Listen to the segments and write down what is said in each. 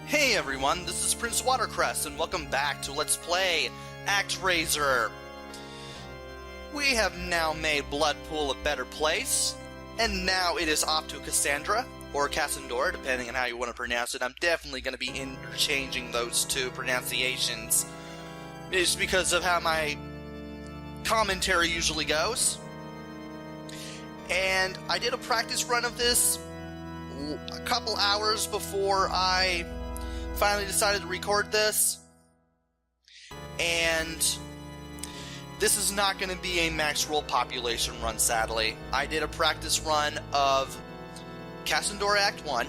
Hey everyone, this is Prince Watercrest, and welcome back to Let's Play ActRaiser. We have now made Bloodpool a better place, and now it is off to Cassandra, or Cassandora, depending on how you want to pronounce it. I'm definitely going to be interchanging those two pronunciations, just because of how my commentary usually goes. And I did a practice run of this a couple hours before I finally decided to record this, and this is not going to be a max world population run, sadly. I did a practice run of Cassandora Act 1,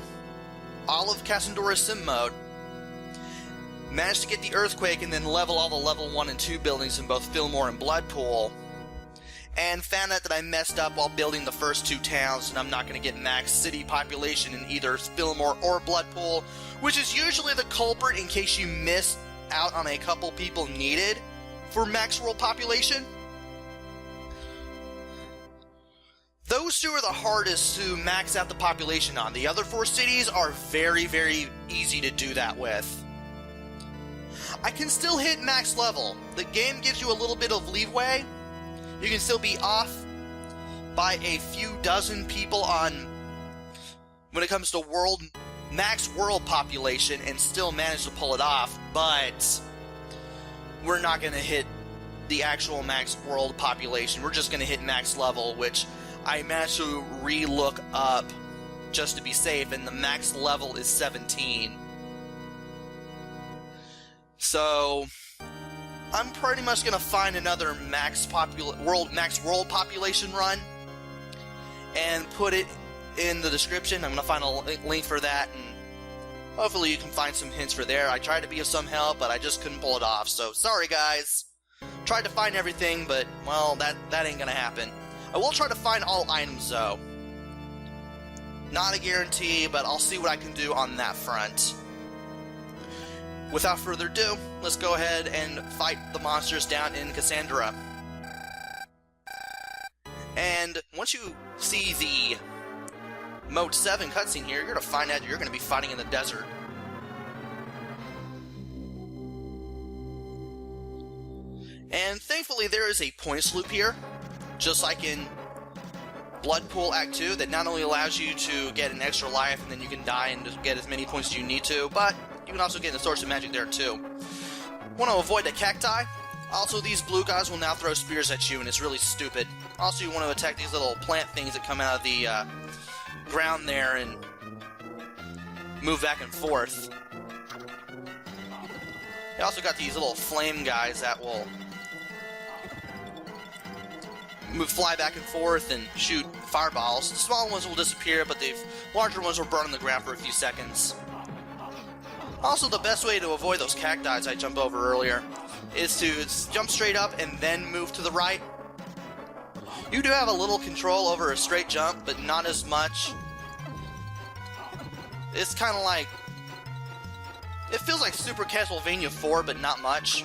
all of Cassandora Sim Mode, managed to get the Earthquake and then level all the level 1 and 2 buildings in both Fillmore and Bloodpool, and found out that I messed up while building the first two towns, and I'm not going to get max city population in either Fillmore or Bloodpool, which is usually the culprit in case you miss out on a couple people needed for max world population. Those two are the hardest to max out the population on. The other four cities are very, very easy to do that with. I can still hit max level. The game gives you a little bit of leeway. You can still be off by a few dozen people on when it comes to max world population and still manage to pull it off, but we're not going to hit the actual max world population. We're just going to hit max level, which I managed to re-look up just to be safe, and the max level is 17. So I'm pretty much going to find another max world population run and put it in the description. I'm going to find a link for that, and hopefully you can find some hints for there. I tried to be of some help, but I just couldn't pull it off, so sorry guys. Tried to find everything, but, well, that ain't going to happen. I will try to find all items, though. Not a guarantee, but I'll see what I can do on that front. Without further ado, let's go ahead and fight the monsters down in Cassandra. And once you see the Mode 7 cutscene here, you're going to find out you're going to be fighting in the desert. And thankfully there is a points loop here, just like in Bloodpool Act 2, that not only allows you to get an extra life and then you can die and just get as many points as you need to, but you can also get the Source of Magic there too. Want to avoid the cacti. Also, these blue guys will now throw spears at you, and it's really stupid. Also, you want to attack these little plant things that come out of the ground there and move back and forth. You also got these little flame guys that will fly back and forth and shoot fireballs. The small ones will disappear, but the larger ones will burn on the ground for a few seconds. Also, the best way to avoid those cacti I jumped over earlier is to jump straight up and then move to the right. You do have a little control over a straight jump, but not as much. It's kind of like... it feels like Super Castlevania 4, but not much.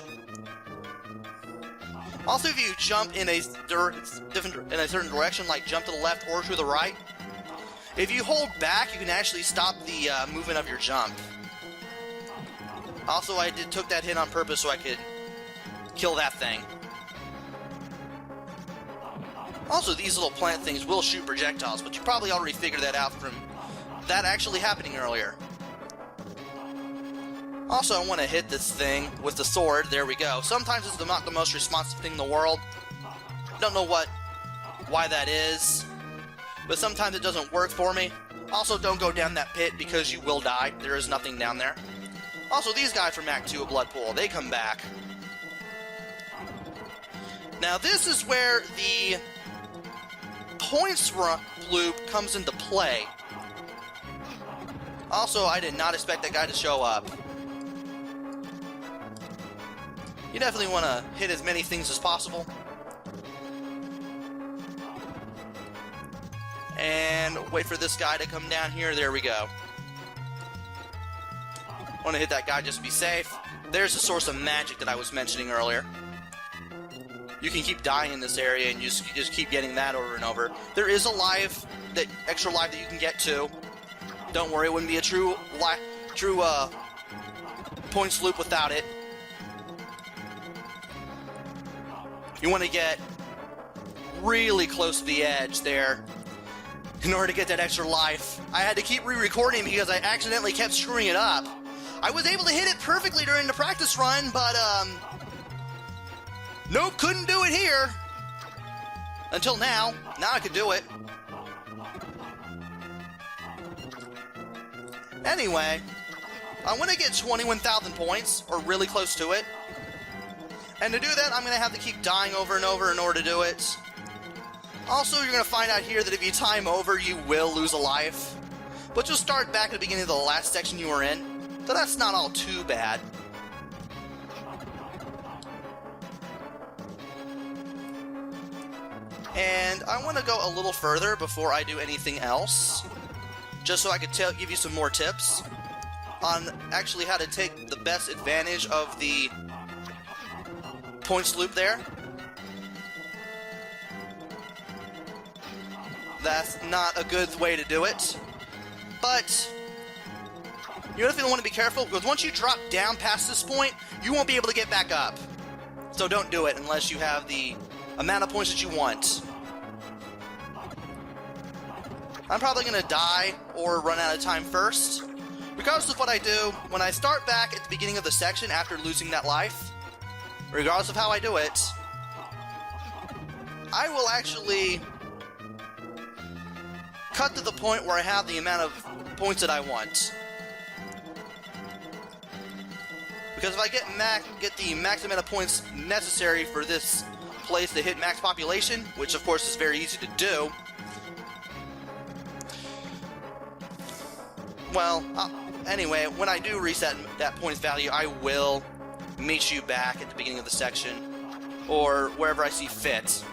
Also, if you jump in a certain direction, like jump to the left or to the right, if you hold back, you can actually stop the movement of your jump. Also, I took that hit on purpose so I could kill that thing. Also, these little plant things will shoot projectiles, but you probably already figured that out from that actually happening earlier. Also, I want to hit this thing with the sword. There we go. Sometimes it's not the most responsive thing in the world. Don't know why that is, but sometimes it doesn't work for me. Also, don't go down that pit because you will die. There is nothing down there. Also, these guys from Act 2 of Bloodpool, they come back. Now, this is where the points loop comes into play. Also, I did not expect that guy to show up. You definitely want to hit as many things as possible. And wait for this guy to come down here. There we go. Want to hit that guy just to be safe. There's the Source of Magic that I was mentioning earlier. You can keep dying in this area, and you just keep getting that over and over. There is a extra life that you can get too. Don't worry, it wouldn't be a true points loop without it. You want to get really close to the edge there in order to get that extra life. I had to keep re-recording because I accidentally kept screwing it up. I was able to hit it perfectly during the practice run, but nope, couldn't do it here. Until now. Now I can do it. Anyway, I want to get 21,000 points, or really close to it. And to do that, I'm going to have to keep dying over and over in order to do it. Also, you're going to find out here that if you time over, you will lose a life. But you'll start back at the beginning of the last section you were in, so that's not all too bad. And I want to go a little further before I do anything else, just so I could give you some more tips on actually how to take the best advantage of the points loop there. That's not a good way to do it, but you definitely want to be careful, because once you drop down past this point, you won't be able to get back up. So don't do it unless you have the amount of points that you want. I'm probably going to die or run out of time first. Regardless of what I do, when I start back at the beginning of the section after losing that life, regardless of how I do it, I will actually cut to the point where I have the amount of points that I want. Because if I get the max amount of points necessary for this place to hit max population, which of course is very easy to do, well, anyway, when I do reach that points value, I will meet you back at the beginning of the section, or wherever I see fit.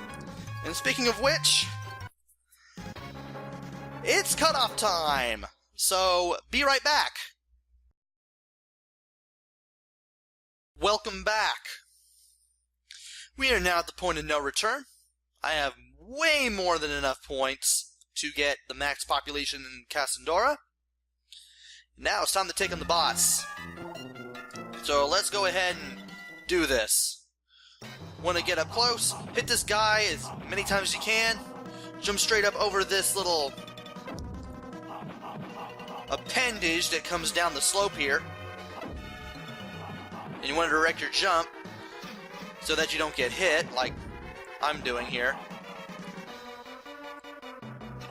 And speaking of which, it's cutoff time! So, be right back! Welcome back! We are now at the point of no return. I have way more than enough points to get the max population in Cassandra. Now it's time to take on the boss. So let's go ahead and do this. Want to get up close, hit this guy as many times as you can, jump straight up over this little appendage that comes down the slope here. And you want to direct your jump so that you don't get hit like I'm doing here.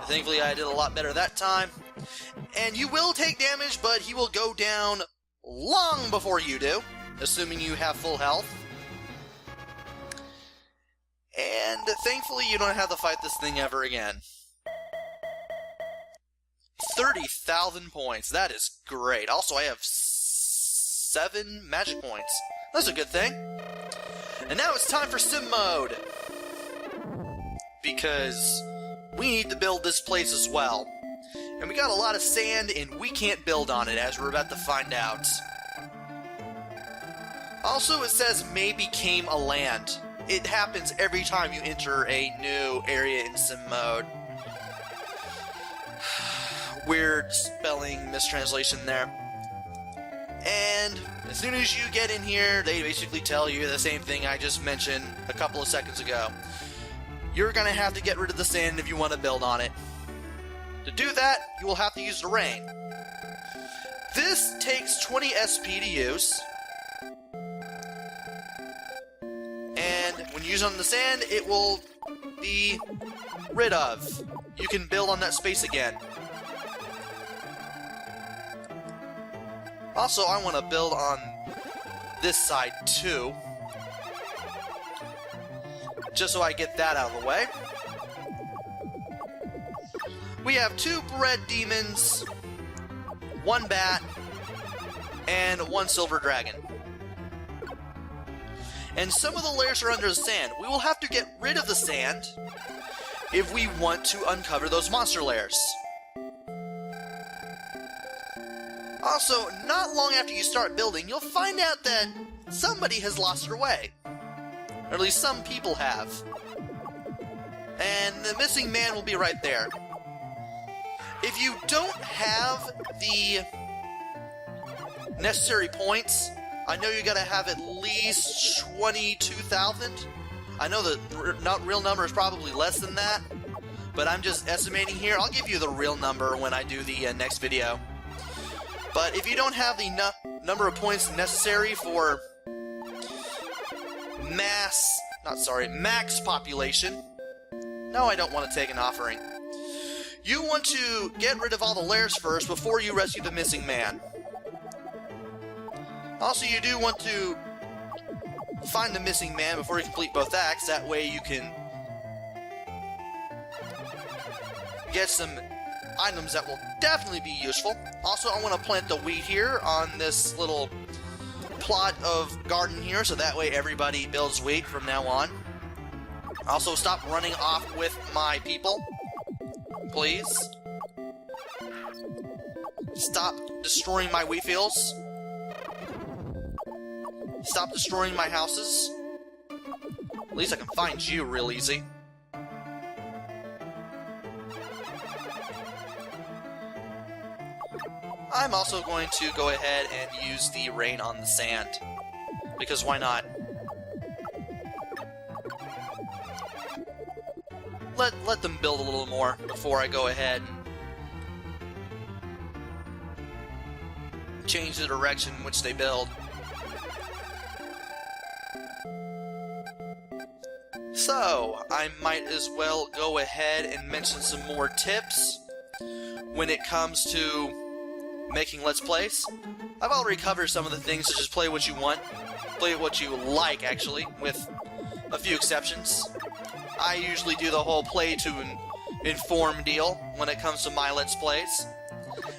Thankfully I did a lot better that time. And you will take damage, but he will go down long before you do, assuming you have full health. And thankfully you don't have to fight this thing ever again. 30,000 points. That is great. Also, I have 7 magic points. That's a good thing. And now it's time for sim mode. Because we need to build this place as well. And we got a lot of sand, and we can't build on it, as we're about to find out. Also, it says may became a land. It happens every time you enter a new area in sim mode. Weird spelling mistranslation there. And as soon as you get in here, they basically tell you the same thing I just mentioned a couple of seconds ago. You're going to have to get rid of the sand if you want to build on it. To do that, you will have to use the rain. This takes 20 SP to use. And when you use on the sand, it will be rid of. You can build on that space again. Also, I want to build on this side too. Just so I get that out of the way. We have 2 bread demons, 1 bat, and 1 silver dragon. And some of the layers are under the sand. We will have to get rid of the sand if we want to uncover those monster layers. Also, not long after you start building, you'll find out that somebody has lost their way. Or at least some people have. And the missing man will be right there. If you don't have the necessary points. I know you gotta have at least 22,000. I know the real number is probably less than that, but I'm just estimating here. I'll give you the real number when I do the next video. But if you don't have the number of points necessary for max population, no, I don't want to take an offering. You want to get rid of all the lairs first before you rescue the missing man. Also, you do want to find the missing man before you complete both acts. That way you can get some items that will definitely be useful. Also, I want to plant the wheat here on this little plot of garden here, so that way everybody builds wheat from now on. Also, stop running off with my people, please. Stop destroying my wheat fields. Stop destroying my houses. At least I can find you real easy. I'm also going to go ahead and use the rain on the sand, because why not? Let them build a little more before I go ahead and change the direction in which they build. So, I might as well go ahead and mention some more tips when it comes to making Let's Plays. I've already covered some of the things, such as play what you want, play what you like, actually, with a few exceptions. I usually do the whole play to inform deal when it comes to my Let's Plays.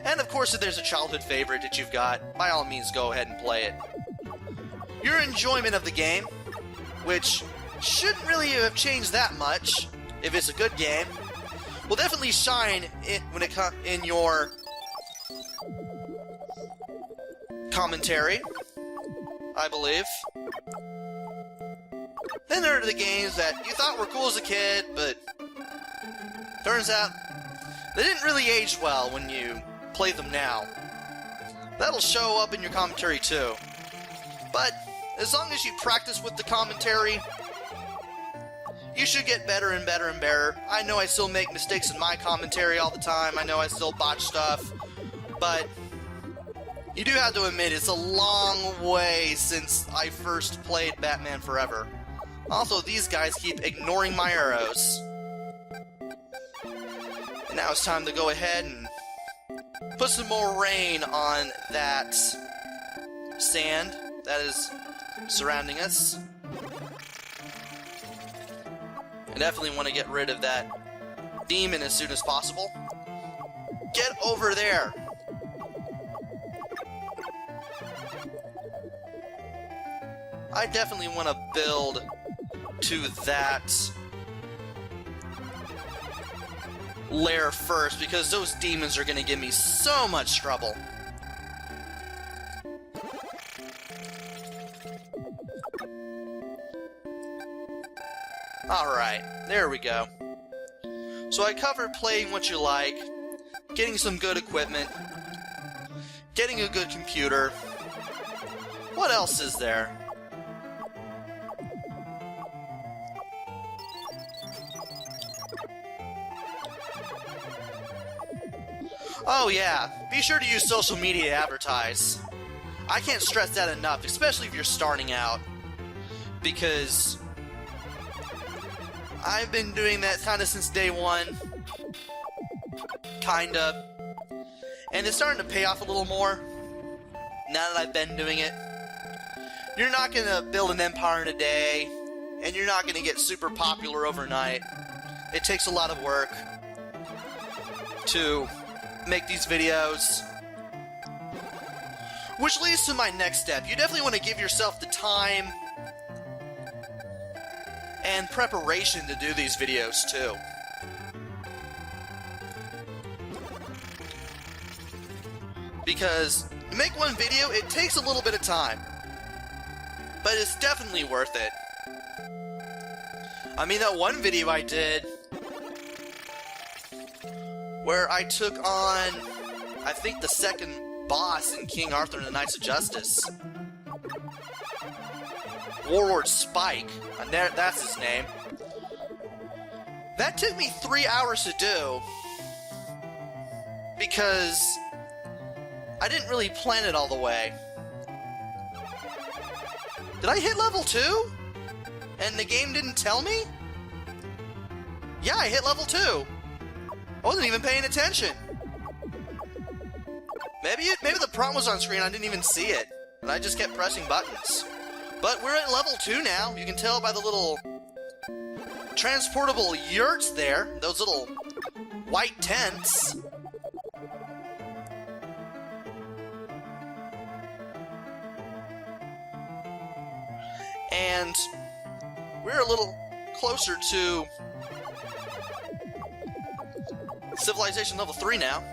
And of course, if there's a childhood favorite that you've got, by all means go ahead and play it. Your enjoyment of the game, which shouldn't really have changed that much if it's a good game, will definitely shine in your commentary, I believe. Then there are the games that you thought were cool as a kid, but turns out they didn't really age well when you play them now. That'll show up in your commentary too. But as long as you practice with the commentary, you should get better and better and better. I know I still make mistakes in my commentary all the time. I know I still botch stuff, but you do have to admit it's a long way since I first played Batman Forever. Also, these guys keep ignoring my arrows. And now it's time to go ahead and put some more rain on that sand that is surrounding us. I definitely want to get rid of that demon as soon as possible. Get over there! I definitely want to build to that lair first, because those demons are going to give me so much trouble. Alright, there we go. So I covered playing what you like, getting some good equipment, getting a good computer. What else is there? Oh yeah, be sure to use social media to advertise. I can't stress that enough, especially if you're starting out, because I've been doing that kind of since day one, kinda, and it's starting to pay off a little more now that I've been doing it. You're not gonna build an empire in a day, and you're not gonna get super popular overnight. It takes a lot of work to make these videos, which leads to my next step. You definitely want to give yourself the time and preparation to do these videos too. Because to make one video, it takes a little bit of time, but it's definitely worth it. I mean, that one video I did where I took on, I think, the second boss in King Arthur and the Knights of Justice. Warlord Spike. That's his name. That took me 3 hours to do because I didn't really plan it all the way. Did I hit level 2? And the game didn't tell me? Yeah, I hit level 2. I wasn't even paying attention. Maybe the prompt was on screen, I didn't even see it. And I just kept pressing buttons. But we're at level 2 now. You can tell by the little transportable yurts there. Those little white tents. And we're a little closer to Civilization level 3 now.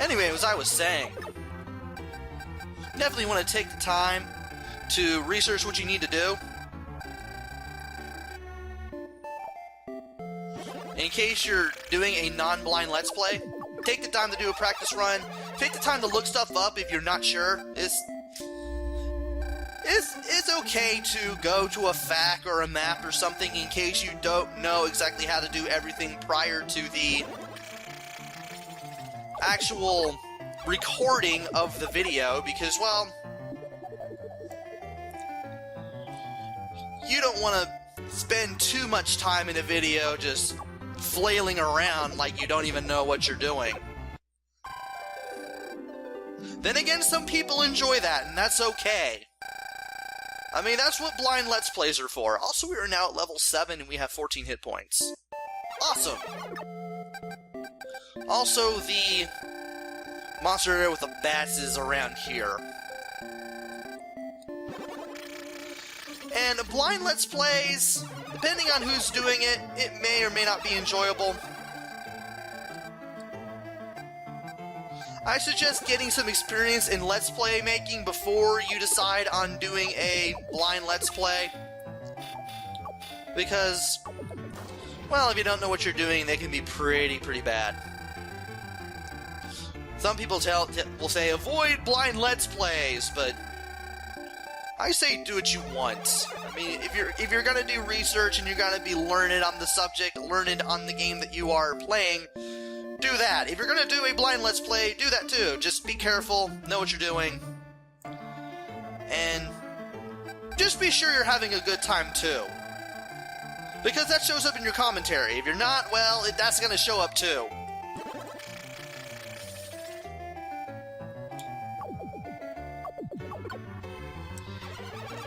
Anyway, as I was saying, definitely want to take the time to research what you need to do. In case you're doing a non-blind Let's Play, take the time to do a practice run. Take the time to look stuff up if you're not sure. It's okay to go to a FAQ or a map or something in case you don't know exactly how to do everything prior to the actual recording of the video, because, well, you don't want to spend too much time in a video just flailing around like you don't even know what you're doing. Then again, some people enjoy that, and that's okay. I mean, that's what blind Let's Plays are for. Also, we are now at level 7 and we have 14 hit points. Awesome! Also, the monster area with the bats is around here. And blind Let's Plays, depending on who's doing it, it may or may not be enjoyable. I suggest getting some experience in Let's Play making before you decide on doing a blind Let's Play. Because, well, if you don't know what you're doing, they can be pretty bad. Some people will say, avoid blind Let's Plays, but I say do what you want. I mean, if you're gonna do research and you're gonna be learned on the subject, learned on the game that you are playing, do that. If you're gonna do a blind Let's Play, do that too. Just be careful, know what you're doing, and just be sure you're having a good time too. Because that shows up in your commentary. If you're not, well, that's gonna show up too.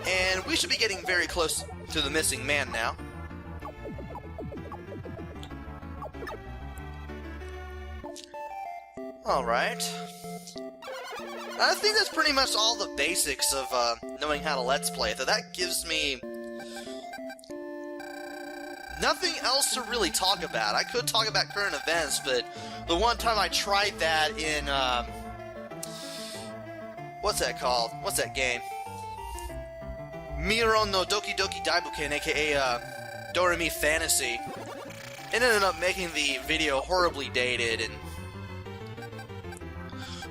And we should be getting very close to the missing man now. Alright. I think that's pretty much all the basics of knowing how to Let's Play. So that gives me nothing else to really talk about. I could talk about current events, but the one time I tried that in, what's that called? What's that game? Miro no Doki Doki Daibuken, aka Doremi Fantasy. It ended up making the video horribly dated, and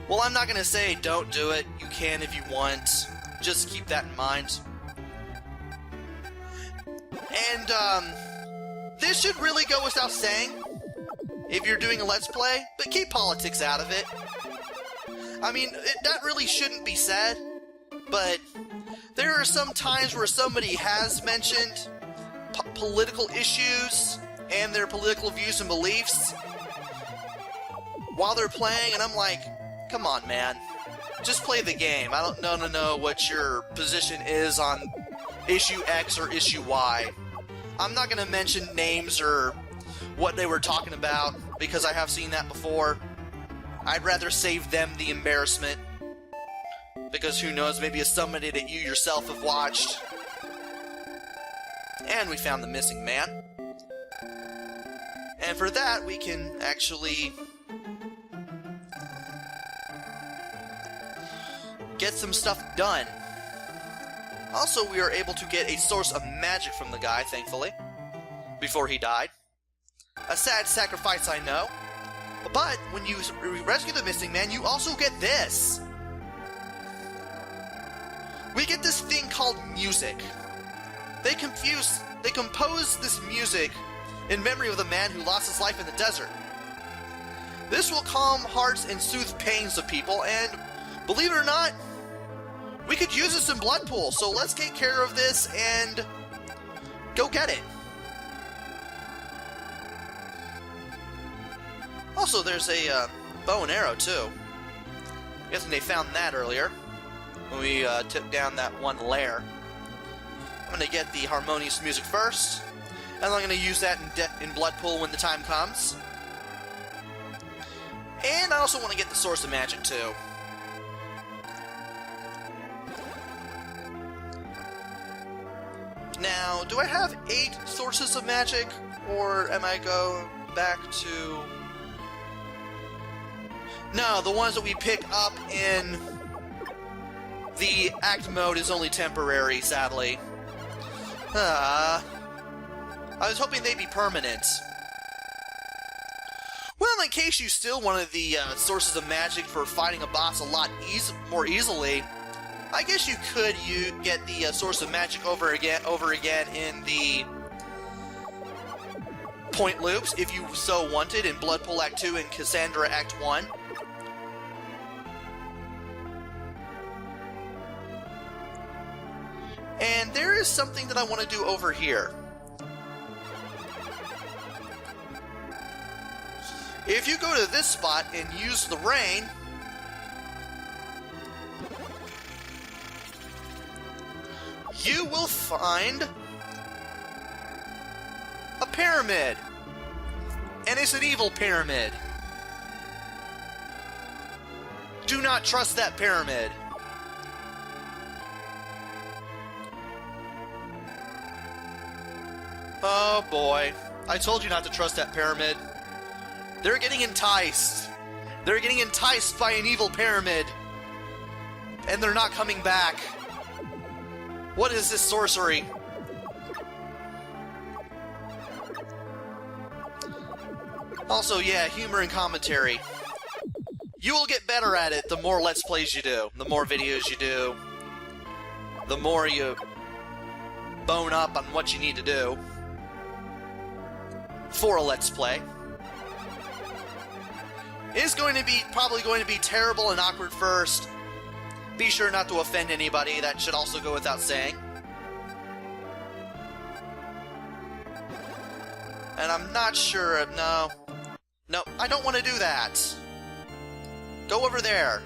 well, I'm not gonna say don't do it. You can if you want. Just keep that in mind. And this should really go without saying if you're doing a Let's Play, but keep politics out of it. I mean, that really shouldn't be said, but there are some times where somebody has mentioned political issues and their political views and beliefs while they're playing, and I'm like, come on, man. Just play the game. I don't know what your position is on issue X or issue Y. I'm not going to mention names or what they were talking about, because I have seen that before. I'd rather save them the embarrassment. Because who knows, maybe it's somebody that you yourself have watched. And we found the missing man. And for that, we can actually get some stuff done. Also, we are able to get a source of magic from the guy, thankfully, before he died. A sad sacrifice, I know, But when you rescue the missing man, you also get this. We get this thing called music. They compose this music in memory of the man who lost his life in the desert. This will calm hearts and soothe pains of people, and believe it or not, we could use this in Bloodpool, so let's take care of this and go get it. Also, there's a bow and arrow, too. I'm guessing they found that earlier when we took down that one lair. I'm going to get the harmonious music first, and I'm going to use that in Bloodpool when the time comes. And I also want to get the Source of Magic, too. Now, do I have 8 Sources of Magic, or am I going back to... No, the ones that we pick up in the Act mode is only temporary, sadly. I was hoping they'd be permanent. Well, in case you still wanted the Sources of Magic for fighting a boss a lot more easily, I guess you could get the Source of Magic over again in the point loops, if you so wanted, in Bloodpool Act 2 and Cassandra Act 1. And there is something that I want to do over here. If you go to this spot and use the rain, you will find a pyramid. And it's an evil pyramid. Do not trust that pyramid. Oh boy. I told you not to trust that pyramid. They're getting enticed. They're getting enticed by an evil pyramid. And they're not coming back. What is this sorcery? Also, yeah, humor and commentary. You will get better at it the more Let's Plays you do. The more videos you do. The more you bone up on what you need to do for a Let's Play. It's probably going to be terrible and awkward first. Be sure not to offend anybody, that should also go without saying. And I'm not sure, no, I don't want to do that. Go over there.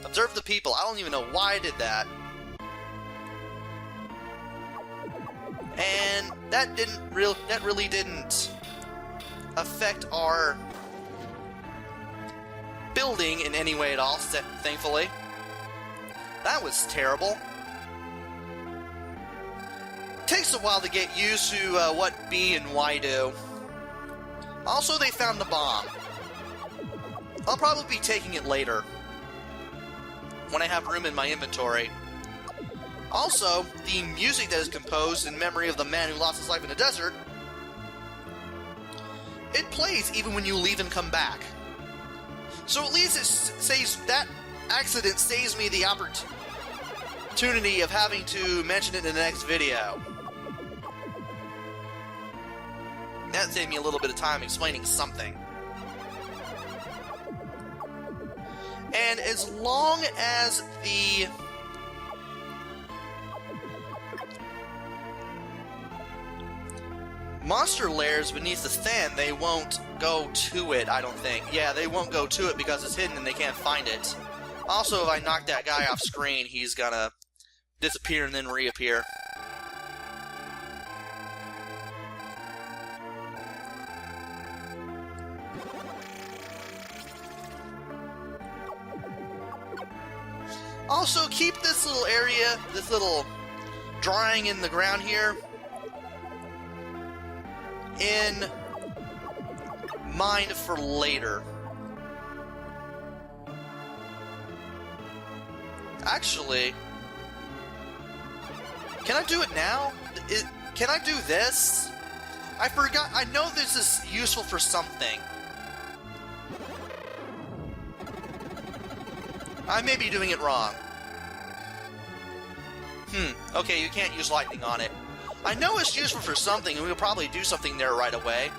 Observe the people. I don't even know why I did that. And that really didn't affect our building in any way at all, thankfully. That was terrible. Takes a while to get used to what B and Y do. Also, they found the bomb. I'll probably be taking it later, when I have room in my inventory. Also, the music that is composed in memory of the man who lost his life in the desert, it plays even when you leave and come back. So at least it saves that accident saves me the opportunity of having to mention it in the next video. That saved me a little bit of time explaining something. And as long as the monster lairs beneath the sand, they won't go to it, I don't think. Yeah, they won't go to it because it's hidden and they can't find it. Also, if I knock that guy off screen, he's gonna disappear and then reappear. Also, keep this little area, this little drawing in the ground here, in mind for later. Actually, can I do it now? Can I do this? I forgot. I know this is useful for something. I may be doing it wrong. Okay, you can't use lightning on it. I know it's useful for something, and we'll probably do something there right away.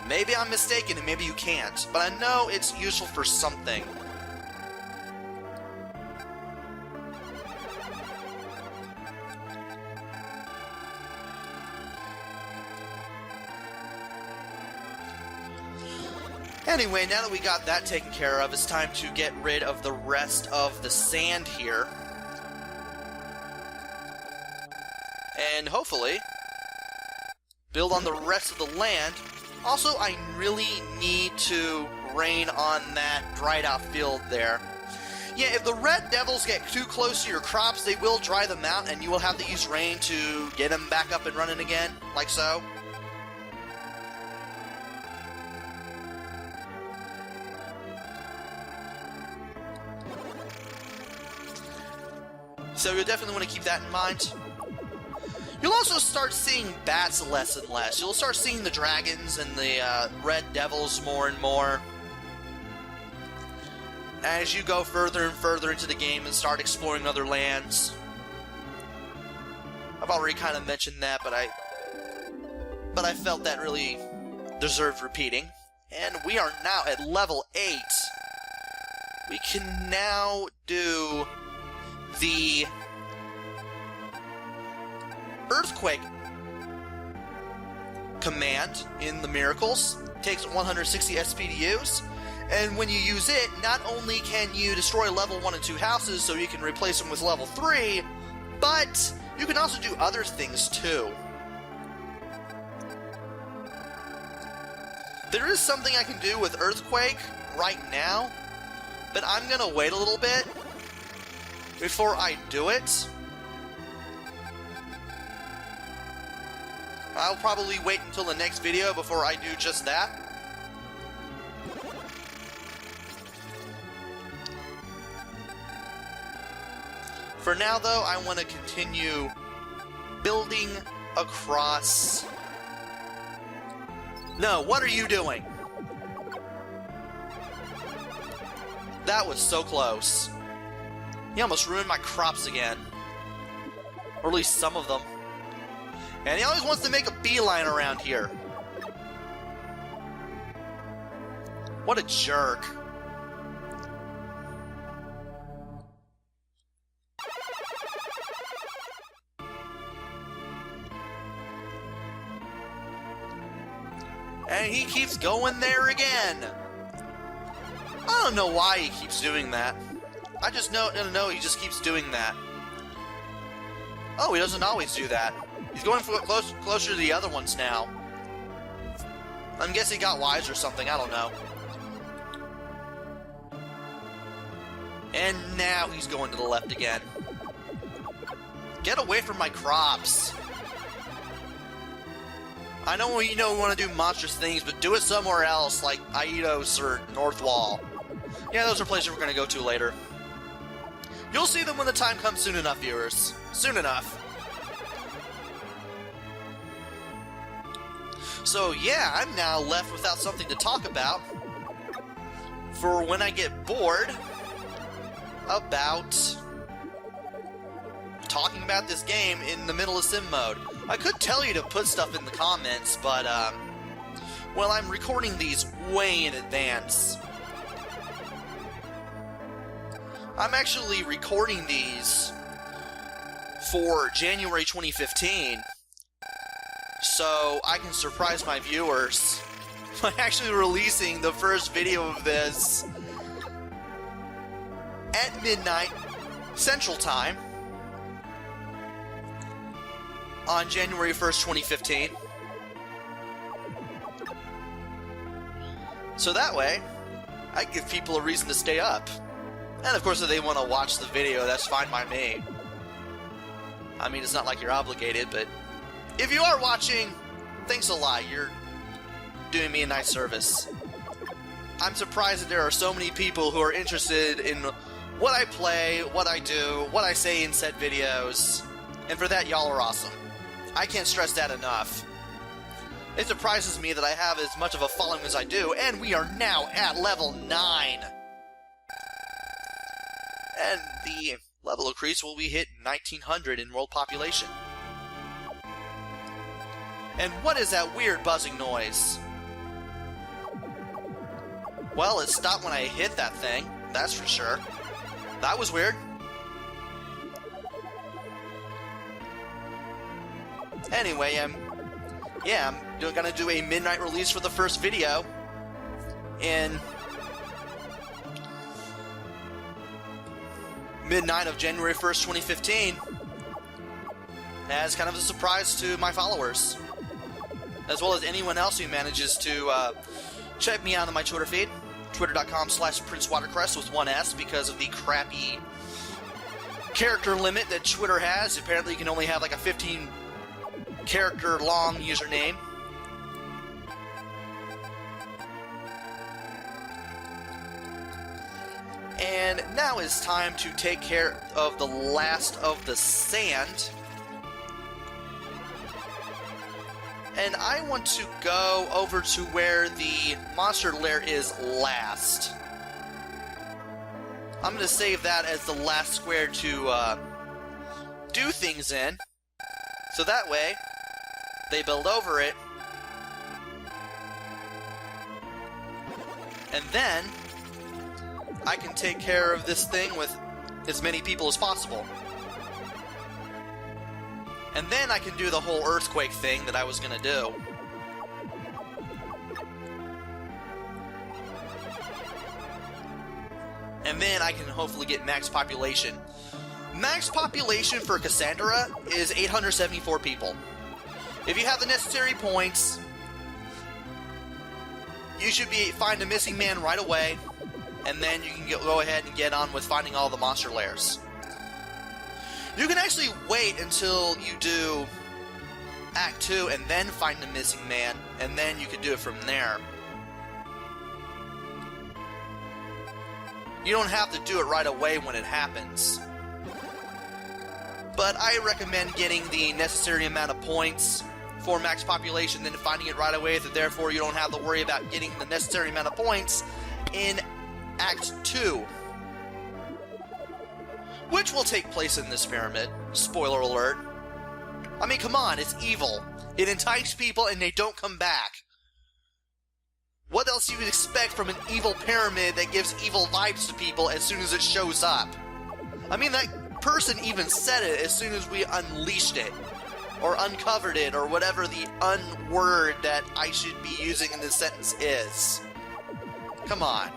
Maybe I'm mistaken, and maybe you can't, but I know it's useful for something. Anyway, now that we got that taken care of, it's time to get rid of the rest of the sand here. And hopefully build on the rest of the land. Also, I really need to rain on that dried out field there. Yeah, if the red devils get too close to your crops, they will dry them out, and you will have to use rain to get them back up and running again, like so. So you'll definitely want to keep that in mind. You'll also start seeing bats less and less. You'll start seeing the dragons and the red devils more and more as you go further and further into the game and start exploring other lands. I've already kind of mentioned that, but I felt that really deserved repeating. And we are now at level 8. We can now do the Earthquake command in the Miracles. Takes 160 SP to use, and when you use it, not only can you destroy level 1 and 2 houses so you can replace them with level 3, but you can also do other things too. There is something I can do with Earthquake right now, but I'm gonna wait a little bit before I do it. I'll probably wait until the next video before I do just that. For now, though, I want to continue building across... No, what are you doing? That was so close. He almost ruined my crops again. Or at least some of them. And he always wants to make a beeline around here. What a jerk. And he keeps going there again. I don't know why he keeps doing that. I just know he just keeps doing that. Oh, he doesn't always do that. He's going for closer to the other ones now. I guess he got wise or something, I don't know. And now he's going to the left again. Get away from my crops. I know we want to do monstrous things, but do it somewhere else, like Aidos or North Wall. Yeah, those are places we're going to go to later. You'll see them when the time comes soon enough, viewers. Soon enough. So yeah, I'm now left without something to talk about for when I get bored about talking about this game in the middle of sim mode. I could tell you to put stuff in the comments, but well, I'm recording these way in advance. I'm actually recording these for January 2015, so I can surprise my viewers by actually releasing the first video of this at midnight Central Time on January 1st, 2015. So that way, I give people a reason to stay up. And of course, if they want to watch the video, that's fine by me. I mean, it's not like you're obligated, but if you are watching, thanks a lot. You're doing me a nice service. I'm surprised that there are so many people who are interested in what I play, what I do, what I say in said videos, and for that, y'all are awesome. I can't stress that enough. It surprises me that I have as much of a following as I do, and we are now at level 9. And the level increase will be hit 1900 in world population. And what is that weird buzzing noise? Well, it stopped when I hit that thing, that's for sure. That was weird. Anyway, I'm gonna do a midnight release for the first video in midnight of January 1st, 2015, as kind of a surprise to my followers, as well as anyone else who manages to check me out on my Twitter feed, twitter.com/PrinceWatercrest with one S, because of the crappy character limit that Twitter has. Apparently you can only have like a 15 character long username. And now it's time to take care of the last of the sand. And I want to go over to where the monster lair is last. I'm going to save that as the last square to do things in. So that way, they build over it. And then I can take care of this thing with as many people as possible. And then I can do the whole earthquake thing that I was going to do. And then I can hopefully get max population. Max population for Cassandra is 874 people. If you have the necessary points, you should find a missing man right away, and then you can go ahead and get on with finding all the monster lairs. You can actually wait until you do Act 2 and then find the missing man, and then you can do it from there. You don't have to do it right away when it happens. But I recommend getting the necessary amount of points for max population, then finding it right away, so therefore you don't have to worry about getting the necessary amount of points in Act 2. Which will take place in this pyramid. Spoiler alert. I mean, come on, it's evil. It enticed people and they don't come back. What else you would expect from an evil pyramid that gives evil vibes to people as soon as it shows up? I mean, that person even said it as soon as we unleashed it, or uncovered it, or whatever the unword that I should be using in this sentence is. Come on.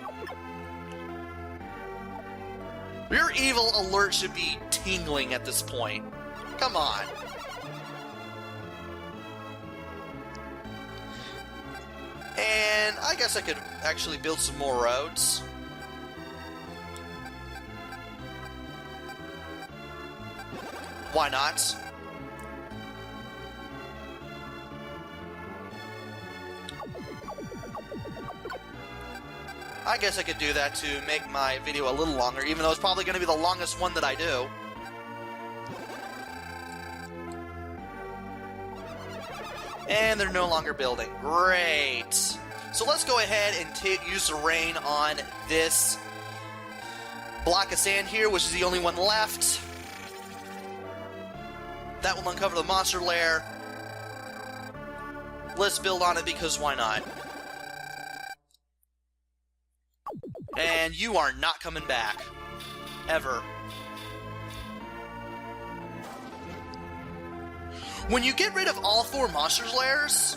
Your evil alert should be tingling at this point. Come on. And I guess I could actually build some more roads. Why not? I guess I could do that to make my video a little longer, even though it's probably going to be the longest one that I do. And they're no longer building. Great. So let's go ahead and use the rain on this block of sand here, which is the only one left. That will uncover the monster lair. Let's build on it because why not? And you are not coming back. Ever. When you get rid of all 4 monsters lairs,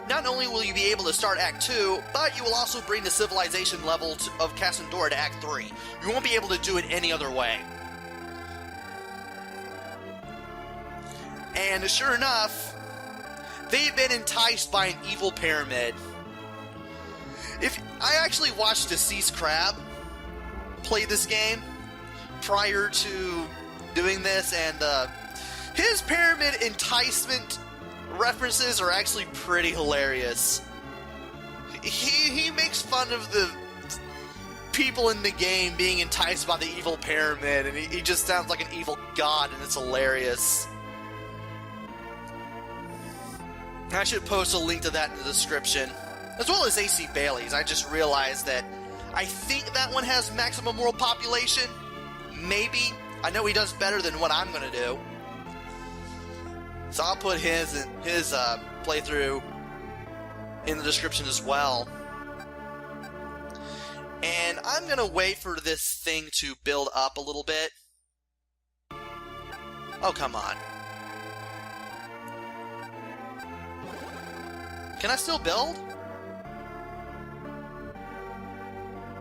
not only will you be able to start Act 2, but you will also bring the civilization level of Cassandra to Act 3. You won't be able to do it any other way. And sure enough, they've been enticed by an evil pyramid. I actually watched Deceased Crab play this game prior to doing this, and his pyramid enticement references are actually pretty hilarious. He makes fun of the people in the game being enticed by the evil pyramid, and he just sounds like an evil god, and it's hilarious. I should post a link to that in the description. As well as AC Bailey's. I just realized that I think that one has maximum world population. maybe. I know he does better than what I'm gonna do. So I'll put his playthrough in the description as well. And I'm gonna wait for this thing to build up a little bit. Oh, come on. Can I still build?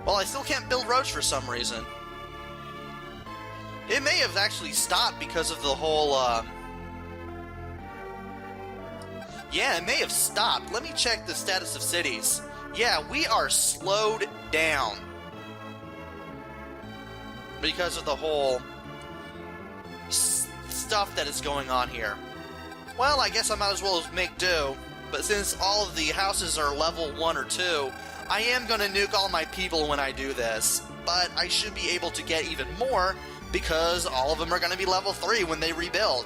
Well, I still can't build roads for some reason. It may have actually stopped because of the whole, Yeah, it may have stopped. Let me check the status of cities. Yeah, we are slowed down. Because of the whole stuff that is going on here. Well, I guess I might as well make do. But since all of the houses are level 1 or 2, I am going to nuke all my people when I do this. But I should be able to get even more because all of them are going to be level 3 when they rebuild.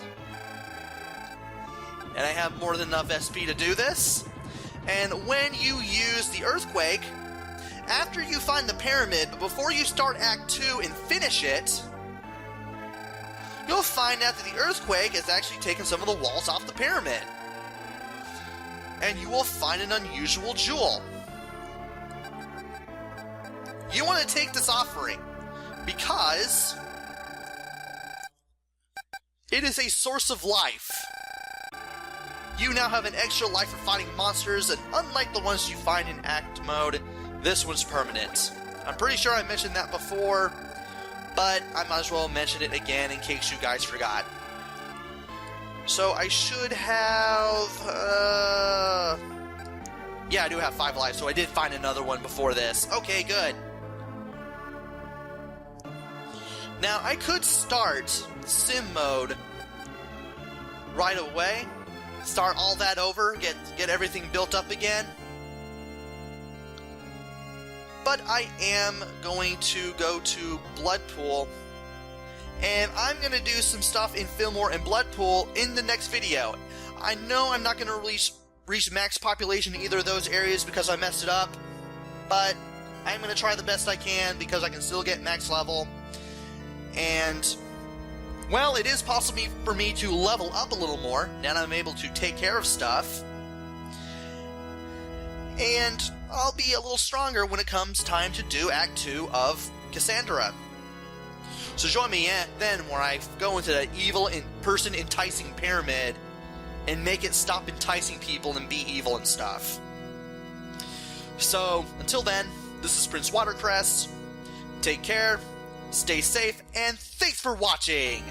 And I have more than enough SP to do this. And when you use the earthquake, after you find the pyramid, but before you start Act 2 and finish it, you'll find out that the earthquake has actually taken some of the walls off the pyramid. And you will find an unusual jewel. You want to take this offering because it is a source of life. You now have an extra life for fighting monsters, and unlike the ones you find in Act mode, this one's permanent. I'm pretty sure I mentioned that before, but I might as well mention it again in case you guys forgot. So I should have... Yeah, I do have 5 lives, so I did find another one before this. Okay, good. Now, I could start sim mode right away. Start all that over, get everything built up again. But I am going to go to Bloodpool, and I'm going to do some stuff in Fillmore and Bloodpool in the next video. I know I'm not going to reach max population in either of those areas because I messed it up, but I'm going to try the best I can because I can still get max level. And, well, it is possible for me to level up a little more now that I'm able to take care of stuff. And I'll be a little stronger when it comes time to do Act 2 of Cassandra. So join me then where I go into that evil person enticing pyramid and make it stop enticing people and be evil and stuff. So, until then, this is Prince Watercress. Take care, stay safe, and thanks for watching!